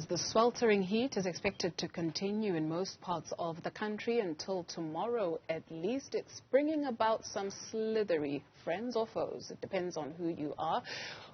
The sweltering heat is expected to continue in most parts of the country until tomorrow at least. It's bringing about some slithery friends or foes. It depends on who you are.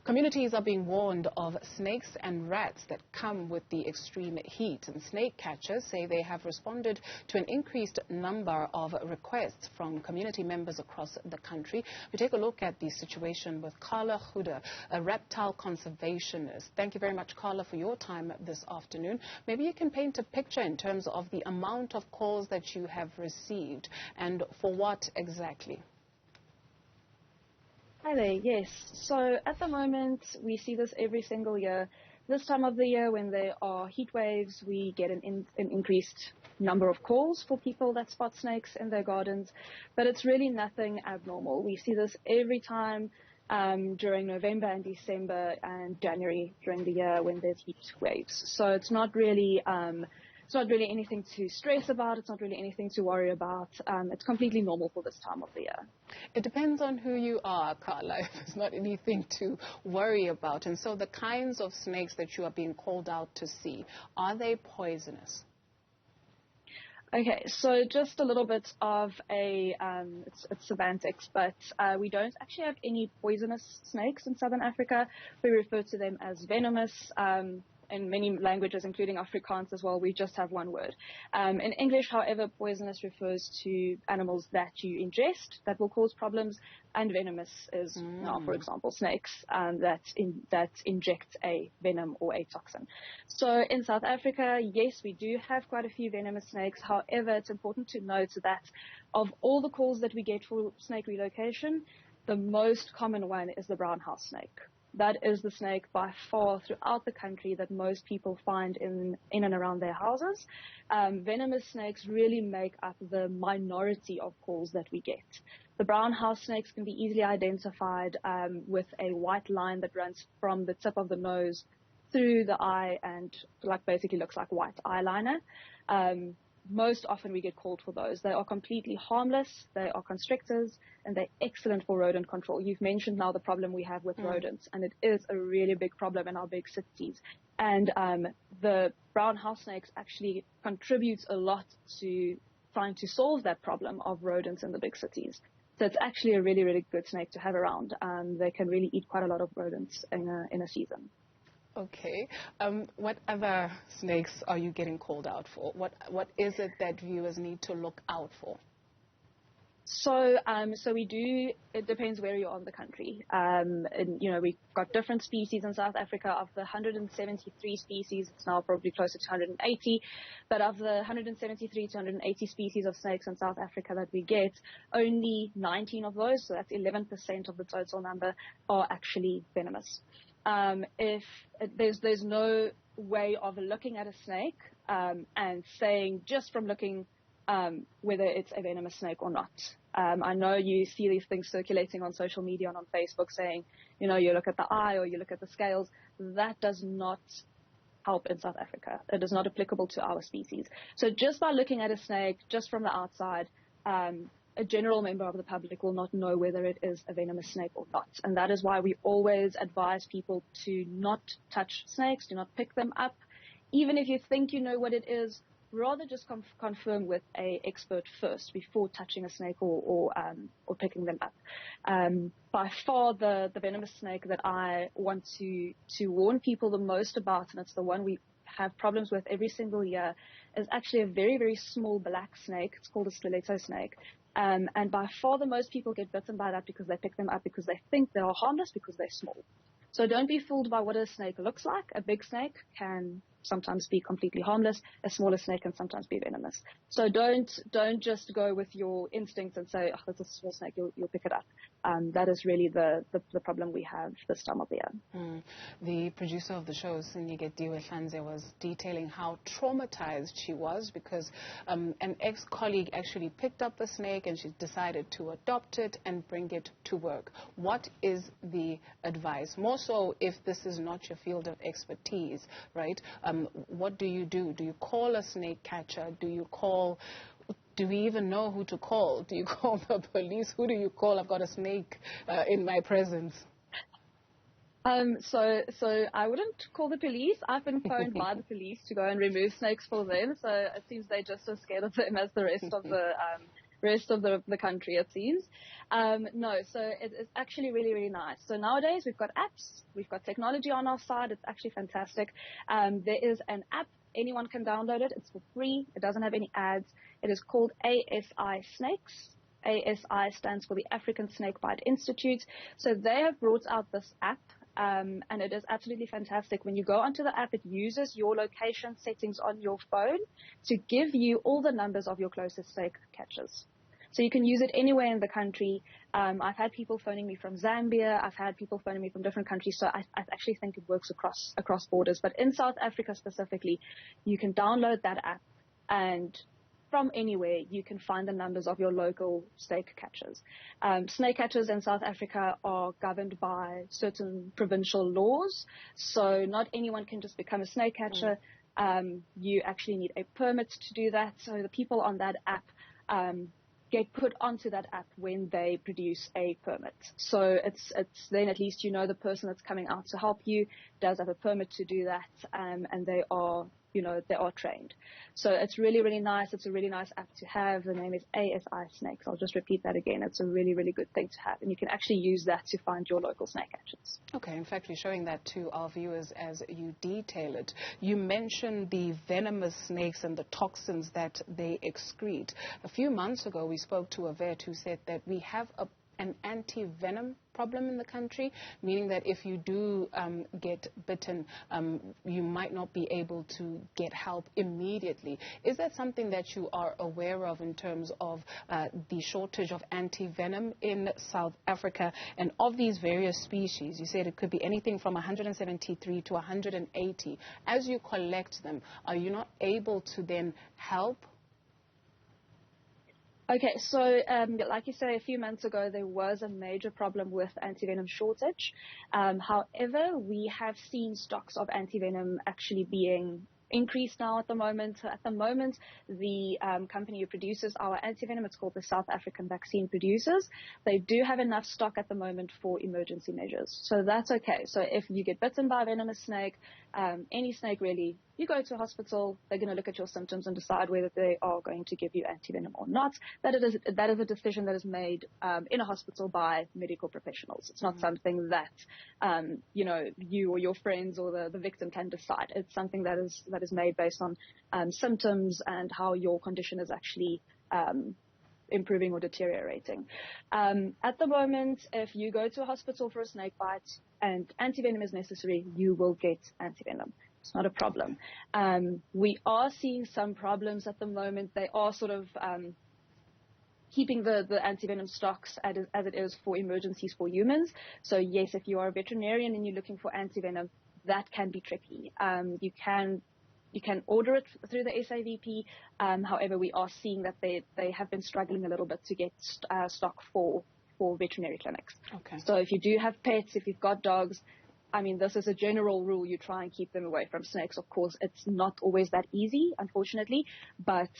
Communities are being warned of snakes and rats that come with the extreme heat. And snake catchers say they have responded to an increased number of requests from community members across the country. We take a look at the situation with Carla Goede, a reptile conservationist. Thank you very much, Carla, for your time this afternoon. Maybe you can paint a picture in terms of the amount of calls that you have received and for what exactly? Hi there, yes. So at the moment, we see this every single year. This time of the year, when there are heat waves, we get an increased number of calls for people that spot snakes in their gardens, but it's really nothing abnormal. We see this every time during November and December and January during the year when there's heat waves. So it's not really anything to stress about. It's not really anything to worry about. It's completely normal for this time of the year. It depends on who you are, Carla. It's not anything to worry about. And so the kinds of snakes that you are being called out to see, are they poisonous? Okay, so just a little bit of it's semantics, but we don't actually have any poisonous snakes in Southern Africa. We refer to them as venomous. In many languages, including Afrikaans as well, we just have one word. In English, however, poisonous refers to animals that you ingest that will cause problems, and venomous is now, for example, snakes that inject a venom or a toxin. So in South Africa, yes, we do have quite a few venomous snakes. However, it's important to note that of all the calls that we get for snake relocation, the most common one is the brown house snake. That is the snake by far throughout the country that most people find in and around their houses. Venomous snakes really make up the minority of calls that we get. The brown house snakes can be easily identified with a white line that runs from the tip of the nose through the eye and basically looks like white eyeliner. Most often we get called for those. They are completely harmless, they are constrictors, and they're excellent for rodent control. You've mentioned now the problem we have with rodents, and it is a really big problem in our big cities. And the brown house snakes actually contribute a lot to trying to solve that problem of rodents in the big cities. So it's actually a really, really good snake to have around. They can really eat quite a lot of rodents in a season. Okay. What other snakes are you getting called out for? What is it that viewers need to look out for? So we do, it depends where you are in the country. And, we've got different species in South Africa. Of the 173 species, it's now probably closer to 180. But of the 173 to 180 species of snakes in South Africa that we get, only 19 of those, so that's 11% of the total number, are actually venomous. If there's no way of looking at a snake and saying just from looking whether it's a venomous snake or not. I know you see these things circulating on social media and on Facebook saying, you look at the eye or you look at the scales. That does not help in South Africa. It is not applicable to our species. So just by looking at a snake, just from the outside, a general member of the public will not know whether it is a venomous snake or not. And that is why we always advise people to not touch snakes, do not pick them up. Even if you think you know what it is, rather just confirm with an expert first before touching a snake or picking them up. By far, the venomous snake that I want to warn people the most about, and it's the one we have problems with every single year, is actually a very, very small black snake. It's called a stiletto snake. And by far the most people get bitten by that because they pick them up because they think they are harmless because they're small. So don't be fooled by what a snake looks like. A big snake can sometimes be completely harmless. A smaller snake can sometimes be venomous. So don't just go with your instincts and say, oh, that's a small snake, you'll pick it up. That is really the problem we have this time of the year. The producer of the show, Sinigediwe Hlanze, was detailing how traumatized she was because an ex-colleague actually picked up the snake and she decided to adopt it and bring it to work. What is the advice? More so if this is not your field of expertise, right? What do you do? Do you call a snake catcher? Do we even know who to call? Do you call the police? Who do you call? I've got a snake in my presence. So I wouldn't call the police. I've been phoned by the police to go and remove snakes for them. So it seems they're just as scared of them as the rest of the country, it seems. No, so it's actually really, really nice. So nowadays we've got apps, we've got technology on our side. It's actually fantastic. There is an app. Anyone can download it. It's for free. It doesn't have any ads. It is called ASI Snakes. ASI stands for the African Snakebite Institute. So they have brought out this app. And it is absolutely fantastic. When you go onto the app, it uses your location settings on your phone to give you all the numbers of your closest snake catchers. So you can use it anywhere in the country. I've had people phoning me from Zambia. I've had people phoning me from different countries. So I actually think it works across borders. But in South Africa specifically, you can download that app, and from anywhere you can find the numbers of your local snake catchers. Snake catchers in South Africa are governed by certain provincial laws. So not anyone can just become a snake catcher. You actually need a permit to do that. So the people on that app get put onto that app when they produce a permit. So it's then at least you know the person that's coming out to help you does have a permit to do that, and they are trained. So it's really, really nice. It's a really nice app to have. The name is ASI Snakes. I'll just repeat that again. It's a really, really good thing to have, and you can actually use that to find your local snake catchers. Okay, in fact, you're showing that to our viewers as you detail it. You mentioned the venomous snakes and the toxins that they excrete. A few months ago, we spoke to a vet who said that we have an anti-venom problem in the country, meaning that if you do get bitten, you might not be able to get help immediately. Is that something that you are aware of in terms of the shortage of anti-venom in South Africa? And of these various species, you said it could be anything from 173 to 180. As you collect them, are you not able to then help? Okay, so like you say, a few months ago, there was a major problem with antivenom shortage. However, we have seen stocks of antivenom actually being increased now at the moment. At the moment, the company who produces our antivenom, it's called the South African Vaccine Producers, they do have enough stock at the moment for emergency measures. So that's okay. So if you get bitten by a venomous snake, any snake really, you go to a hospital, they're going to look at your symptoms and decide whether they are going to give you antivenom or not. That is a decision that is made in a hospital by medical professionals. It's not something that you or your friends or the victim can decide. It's something that is made based on symptoms and how your condition is actually improving or deteriorating. At the moment, if you go to a hospital for a snake bite and antivenom is necessary, you will get antivenom. It's not a problem. We are seeing some problems at the moment. They are sort of keeping the antivenom stocks as it is for emergencies for humans. So yes, if you are a veterinarian and you're looking for antivenom, that can be tricky. You can order it through the SAVP. However, we are seeing that they have been struggling a little bit to get stock for veterinary clinics. Okay. So if you do have pets, if you've got dogs, I mean, this is a general rule. You try and keep them away from snakes. Of course, it's not always that easy, unfortunately, but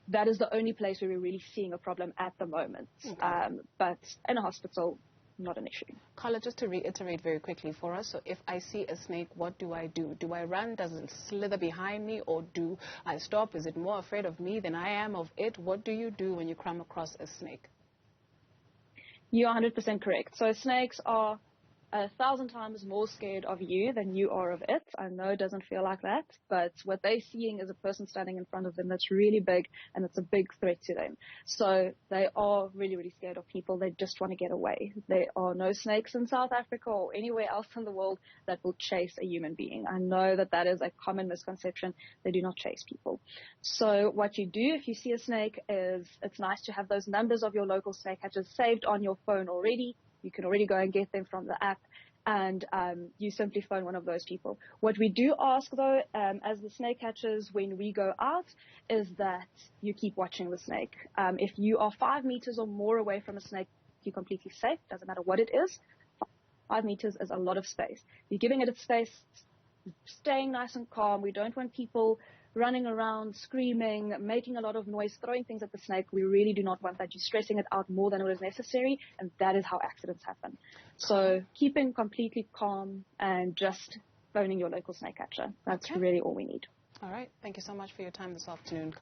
that is the only place where we're really seeing a problem at the moment. Okay. But in a hospital, not an issue. Carla, just to reiterate very quickly for us, so if I see a snake, what do I do? Do I run? Does it slither behind me? Or do I stop? Is it more afraid of me than I am of it? What do you do when you come across a snake? You're 100% correct. So snakes are 1,000 times more scared of you than you are of it. I know it doesn't feel like that, but what they're seeing is a person standing in front of them that's really big, and it's a big threat to them. So they are really, really scared of people. They just want to get away. There are no snakes in South Africa or anywhere else in the world that will chase a human being. I know that is a common misconception. They do not chase people. So what you do if you see a snake is it's nice to have those numbers of your local snake catchers saved on your phone already. You can already go and get them from the app, and you simply phone one of those people. What we do ask, though, as the snake catchers, when we go out, is that you keep watching the snake. If you are 5 meters or more away from a snake, you're completely safe. Doesn't matter what it is. 5 meters is a lot of space. You're giving it its space. staying nice and calm. We don't want people running around, screaming, making a lot of noise, throwing things at the snake. We really do not want that. You're stressing it out more than what is necessary, and that is how accidents happen. So keeping completely calm and just phoning your local snake catcher. That's really all we need. All right. Thank you so much for your time this afternoon.